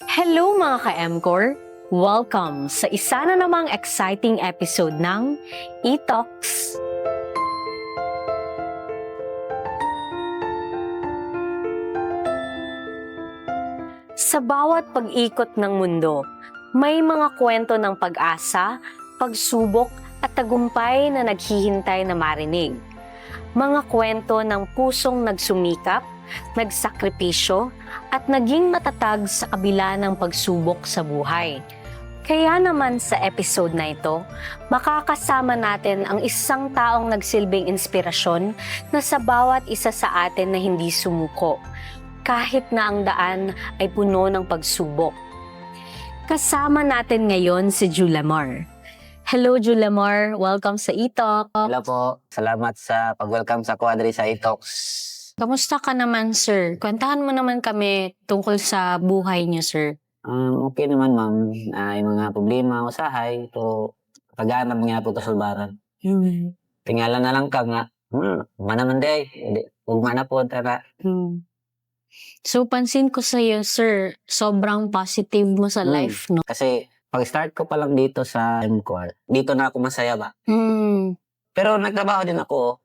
Hello mga ka-MCore! Welcome sa isa na namang exciting episode ng E-Talks. Sa bawat pag-ikot ng mundo, may mga kwento ng pag-asa, pagsubok at tagumpay na naghihintay na marinig. Mga kwento ng pusong nagsumikap, nagsakripisyo at naging matatag sa kabila ng pagsubok sa buhay. Kaya naman sa episode na ito, makakasama natin ang isang taong nagsilbing inspirasyon na sa bawat isa sa atin na hindi sumuko, kahit na ang daan ay puno ng pagsubok. Kasama natin ngayon si Julamar. Hello Julamar, welcome sa E-Talk. Hello po. Salamat sa pag-welcome sa Quadri sa E-Talks. Kamusta ka naman, sir? Kwentahan mo naman kami tungkol sa buhay niyo, sir. Okay naman, ma'am. Yung mga problema, usahay, pero pag-aanap nga po kasulbaran. Tingala na lang ka nga, manaman day, huwag mana po, tara. So, pansin ko sa iyo, sir, sobrang positive mo sa life, no? Kasi pag-start ko pa lang dito sa MCOR, dito na ako masaya ba? Pero nagtrabaho din ako,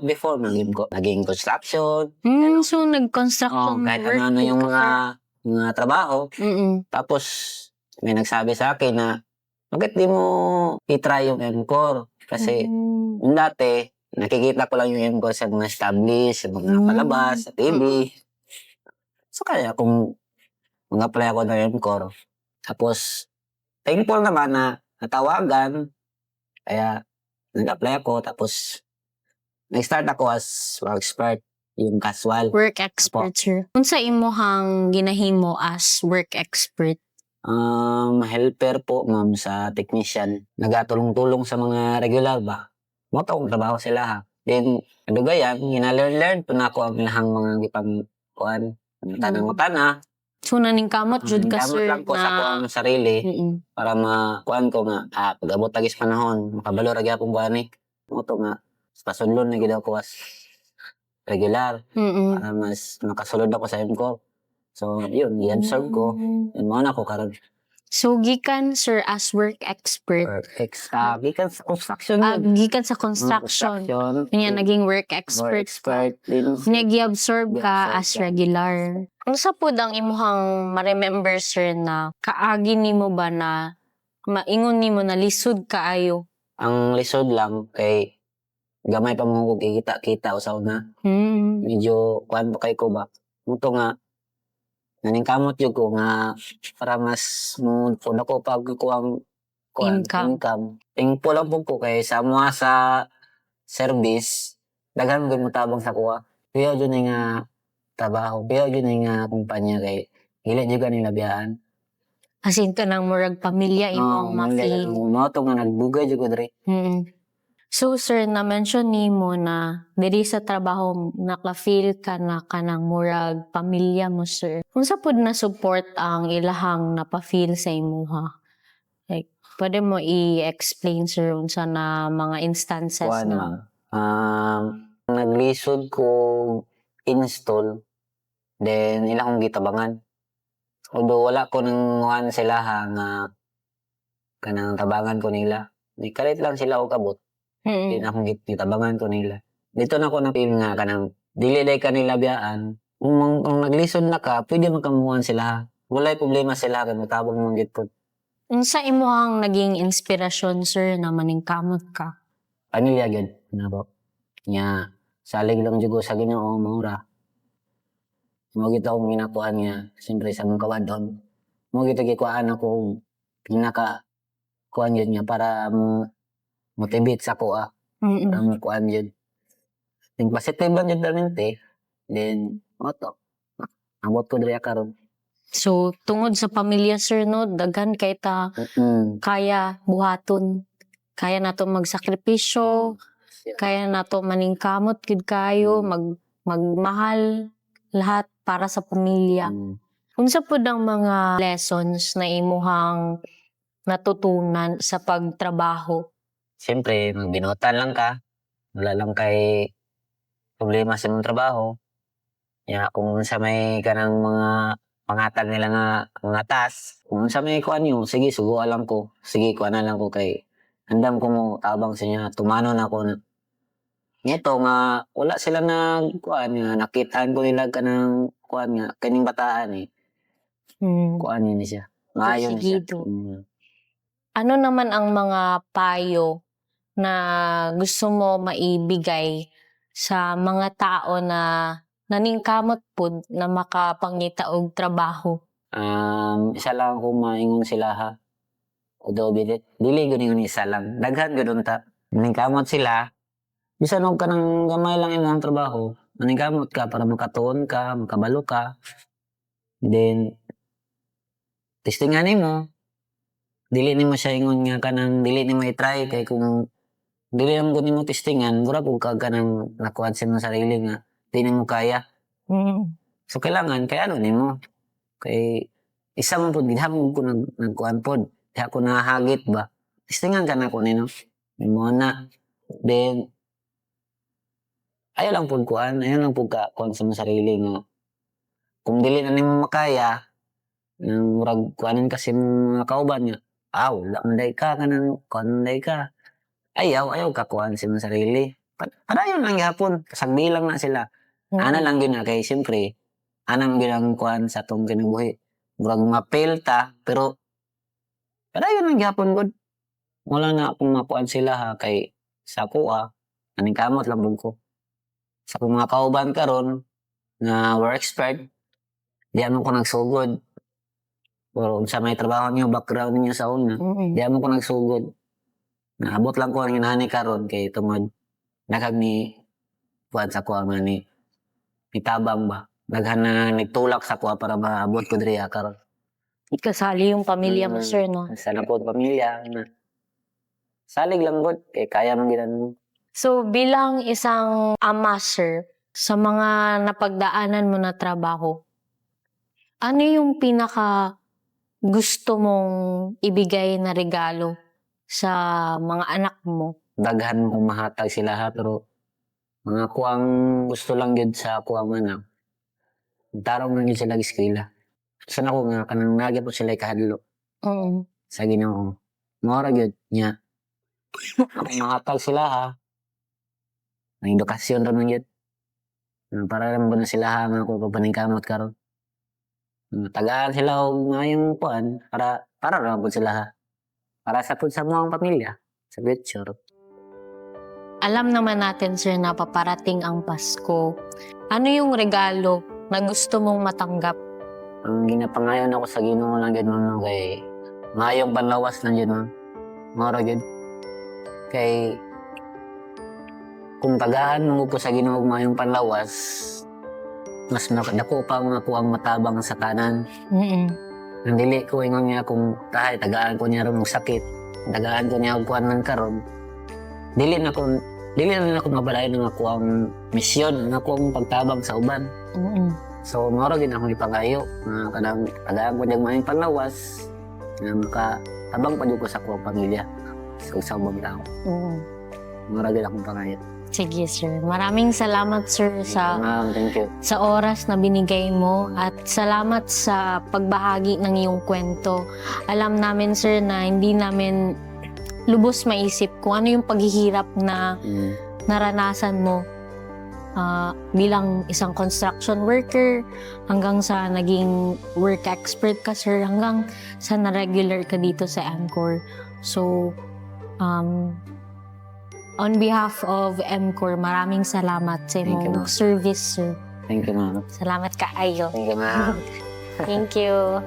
before naging construction. So, nag-construction Kahit work. ano yung mga trabaho. Tapos, may nagsabi sa akin na, bakit di mo i-try yung MCOR? Kasi, yung dati, nakikita ko lang yung MCOR sa mga established, sa mga palabas, sa TV. So, kaya kung mag-apply ako ng MCOR, tapos, thankful naman na natawagan, kaya nag-apply ako, tapos, nag-start ako as work expert, yung casual. Work expert, sir. Kung sa imuhang ginahimo as work expert? Helper po, ma'am, sa technician. Nagatulong-tulong sa mga regular ba? Mga taong trabaho sila ha. Then, kadugayan, ginalearn po na ako ang ilahang mga gipang tanang-tana. So, naningkamot, jud ka, Gamot sir, lang po sa ko ang sarili para makuan ko nga, pag-abot tagis panahon, makabalo ragya pong buwanik. Ito nga, pasunlon na ginawa ko as regular para mas makasulod ako sa MCOR. So, yun, i-absorb ko. Yun mo na ako karon. So, gikan, sir, as work expert. Gikan sa construction Gikan sa construction. Kanya naging work expert. Kanya gi-absorb ka as regular. Ano sa po ang imuhang ma-remember, sir, na kaagi nimo ba na maingon nimo na lisod kaayo? Ang lisod lang kay gamay pa mo kita usaw na. Medyo kuan pa kay ko ba. Muto nga naningkamot jud ko nga para mas mo ko pag kuang income. Tingpo lang po ko kay sa mga sa service daghan gyud mo tabang sa kuha. Kuya jud nga trabaho, kuya jud nga kumpanya kay dili jud nila biyaan. As in ka nang murag pamilya imong ma-feel. Mo to nga nagbugay jud ko diri. So, sir, na-mention nimo na diri sa trabaho naka-feel ka na kanang murag pamilya mo, sir. Kung sa pud na support ang ilahang napafeel sa imuha? Like, pwede mo i-explain, sir, unsa na mga instances na? Naglisod ko install, then ilang akong gitabangan. Although wala ko nang nguhan sila nga kanang tabangan ko nila. Kalit lang sila o kabot. Then akong gitabangan ko nila. Dito na ko na-feel nga kanang dili day kanila biyaan. Kung naglisod na ka, pwede makamuhan sila. Walay problema sila kay matabang mong gitpod. Unsa imuhang naging inspirasyon, sir, na maningkamot ka? Pamilya gyud na ba? Nya salig lang jud ko sa Ginoo mura. Mo gid akong ginakuan niya, siyempre sa mga kawadon. Mo gid gikuan ako pinaka kuan yun niya para motivate sa ko para mo kuan yun. Think positive lang yun dalmente. Then moto. Abot ko diri karon. So, tungod sa pamilya, sir, no, daghan kay ta kaya buhaton. Kaya nato magsakripisyo, kaya nato maningkamot gid kayo, magmahal lahat para sa pamilya. Unsa pud ang mga lessons na imuhang natutunan sa pagtrabaho? Siyempre, magbinutan lang ka. Wala lang kay problema sa mong trabaho. Kung sa may kanang mga pangatag nila nga mga task. Kung sa may kuan nyo, sige, sugo alam ko. Sige, kuan na lang ko kay andam ko mo tabang sa niya. Tumanon ako na. Nito nga, wala sila kuan nga, nakitaan ko nila ka ng kuan nga, kaning bataan eh. Kuan yun siya. Ngayon siya. Porsigido. Ano naman ang mga payo na gusto mo maibigay sa mga tao na naningkamot po na makapangita og trabaho? Isa lang ako maingon sila ha. Although, dili gud isa lang. Daghan gud unta. Maningkamot sila. Bisan og kanang gamay lang imong trabaho, maningkamot ka para makatuon ka, makabalo ka. Then, testingan nimo. Dili nimo siya ingon nga kanang dili nimo i-try kay kung dili ang gud nimo testingan, mura pug ka kanang nakuha sa imong sarili nga di nimo kaya. So kailangan kay ano nimo? Kay isa man pud gidhamon ko nagkuan pod. Diha ko nahagit ba? Testingan ka na ko nino. Mo na. Then ayaw lang pud kuan, ayaw lang pud ka kuan sa imong sarili nga kung dili na nimo makaya nang murag kuanan kasi mga kauban nga wala manday ka kanang kuan manday ka. Ayaw ka kuan sa imong sarili. Padayon lang gihapon, kasagdi lang na sila. Ana lang gyud na kay siyempre anang bilang kuan sa atong kinabuhi. Murag mapil ta pero padayon lang gihapon gud. Wala na akong makuan sila ha kay sa kuha aning kamot lang bug ko. Sa akong mga kauban karon na were expert, di amon ko nagsugod. Pero sa may trabaho niyo, background niyo sa una, di amon ko nagsugod. Naabot lang ko ang inani karon kay tungod nakag ni kuan sa kuha man ni tabang ba. Daghan na nagtulak sa kuha para maabot ko diri karon. Ikasali yung pamilya mo, sir, no? Sa na po pamilya na salig lang gud kay kaya man gidan mo. So, bilang isang ama, sir, sa mga napagdaanan mo na trabaho, ano yung pinaka gusto mong ibigay na regalo sa mga anak mo? Daghan kong mahatag sila ha, pero mga kuang gusto lang yun sa kuang anak. Tarong lang yun sila eskwela. Sana ko nga, kanang nagya po sila ikahadlo. Sa Ginoo. Mora yun niya. Mahatag sila ha. Ang edukasyon rin yun. Para lang ba na sila ha, mga kupaningkamot karon. Tagaan sila o ngayong kuan, para lang po sila ha. Para sa po sa mga pamilya, sa future. Alam naman natin, sir, na paparating ang Pasko. Ano yung regalo na gusto mong matanggap? Ang ginapangayon ako sa Ginoo lang yun, ma'am, kay ngayong panlawas lang yun, ma'am. Mara yun. Kay kung tagaan mo po sa Ginoo ngayong panlawas, mas dako pa mga kuwang matabang sa tanan. Nang dili ko ingon niya kung tagaan ko niya ron sakit, tagaan ko niya og kuan man karon. Dili na ako mabalayan ng ako ang misyon, ng ako ang pagtabang sa uban. So, moro gid akong ipangayo nga kadang tagaan ko niyang maayong panlawas nga makatabang pa jud ko sa akong pamilya sa usang mga tao. Moro gid akong pangayo. Sige, sir. Maraming salamat, sir, Thank you. sa oras na binigay mo at salamat sa pagbahagi ng iyong kwento. Alam namin, sir, na hindi namin lubos maisip kung ano yung paghihirap na naranasan mo bilang isang construction worker hanggang sa naging work expert ka, sir, hanggang sa na-regular ka dito sa Amcor. So, on behalf of Amcor, maraming salamat sa imong service, sir. Thank you, ma'am. Salamat kaayo. Thank you, ma'am. Thank you.